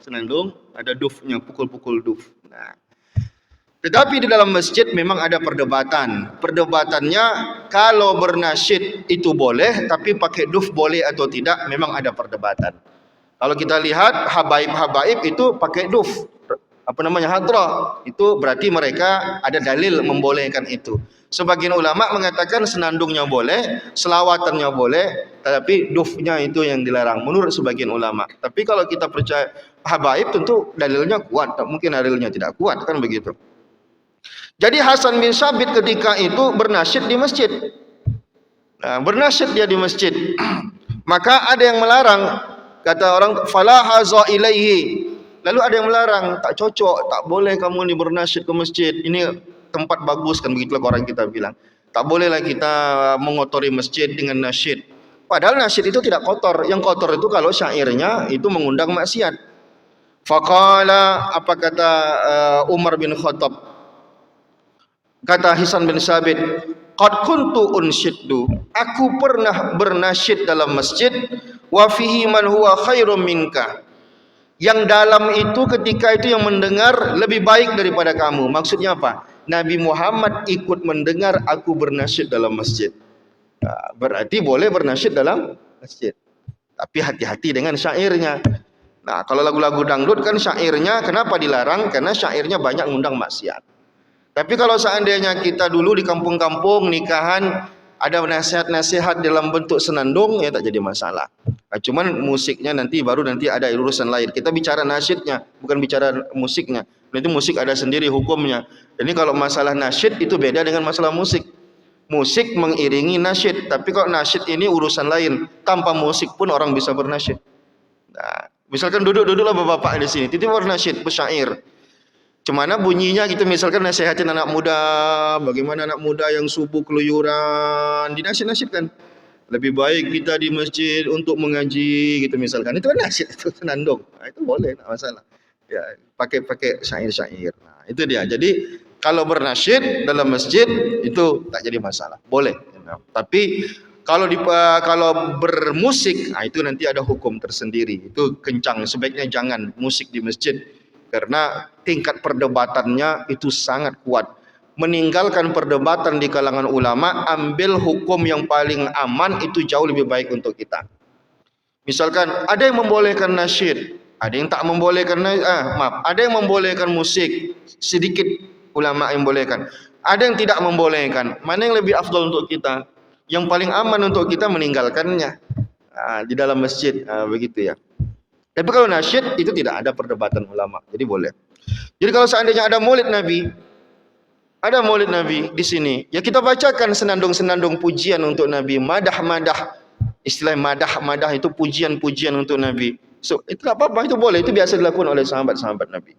senandung ada dufnya, pukul-pukul duf. Nah, tetapi di dalam masjid memang ada perdebatan. Perdebatannya kalau bernasyid itu boleh, tapi pakai duf boleh atau tidak, memang ada perdebatan. Kalau kita lihat habaib-habaib itu pakai duf, hadrah, itu berarti mereka ada dalil membolehkan itu. Sebagian ulama mengatakan senandungnya boleh, selawatannya boleh, tapi dufnya itu yang dilarang menurut sebagian ulama. Tapi kalau kita percaya habaib tentu dalilnya kuat, tak mungkin dalilnya tidak kuat, kan begitu. Jadi Hasan bin Sabit ketika itu bernasyid di masjid. Nah, bernasyid dia di masjid. Maka ada yang melarang, kata orang fala haza ilaihi. Lalu ada yang melarang, tak cocok, tak boleh kamu ni bernasyid ke masjid. Ini tempat bagus, kan begitulah orang kita bilang. Tak bolehlah kita mengotori masjid dengan nasyid. Padahal nasyid itu tidak kotor. Yang kotor itu kalau syairnya itu mengundang maksiat. Faqala, apa kata Umar bin Khattab? Kata Hasan bin Sabit, qad kuntu unsyiddu, aku pernah bernasyid dalam masjid, wa fihi man huwa khairum minka, yang dalam itu ketika itu yang mendengar lebih baik daripada kamu. Maksudnya apa? Nabi Muhammad ikut mendengar aku bernasyid dalam masjid. Nah, berarti boleh bernasyid dalam masjid, tapi hati-hati dengan syairnya. Nah, kalau lagu-lagu dangdut kan syairnya kenapa dilarang? Karena syairnya banyak mengundang maksiat. Tapi kalau seandainya kita dulu di kampung-kampung nikahan ada nasihat-nasihat dalam bentuk senandung, ya tak jadi masalah. Nah, cuman musiknya nanti ada urusan lain. Kita bicara nasyidnya, bukan bicara musiknya. Itu musik ada sendiri hukumnya. Jadi kalau masalah nasyid itu beda dengan masalah musik. Musik mengiringi nasyid, tapi kalau nasyid ini urusan lain. Tanpa musik pun orang bisa bernasyid. Nah, misalkan duduk-duduklah bapak-bapak di sini, tiba-tiba bernasyid, bersyair. Cemana bunyinya gitu, misalkan nasihatin anak muda, bagaimana anak muda yang subuh keluyuran, dinasyid-nasyidkan. Lebih baik kita di masjid untuk mengaji gitu misalkan. Itu kan nasyid, itu senandung. Nah, itu boleh, tak masalah. Ya, pakai syair-syair. Nah, itu dia. Jadi kalau bernasyid dalam masjid itu tak jadi masalah. Boleh. Tapi kalau bermusik, nah itu nanti ada hukum tersendiri. Itu kencang, sebaiknya jangan musik di masjid. Karena tingkat perdebatannya itu sangat kuat. Meninggalkan perdebatan di kalangan ulama, ambil hukum yang paling aman, itu jauh lebih baik untuk kita. Misalkan ada yang membolehkan nasyid, ada yang tak membolehkan, ada yang membolehkan musik, sedikit ulama yang membolehkan. Ada yang tidak membolehkan. Mana yang lebih afdal untuk kita? Yang paling aman untuk kita meninggalkannya di dalam masjid, begitu ya. Tapi kalau nasyid itu tidak ada perdebatan ulama, jadi boleh. Jadi kalau seandainya ada maulid Nabi di sini, ya kita bacakan senandung-senandung pujian untuk Nabi, madah-madah. Istilah madah-madah itu pujian-pujian untuk Nabi. So, itu tak apa-apa, itu boleh, itu biasa dilakukan oleh sahabat-sahabat Nabi.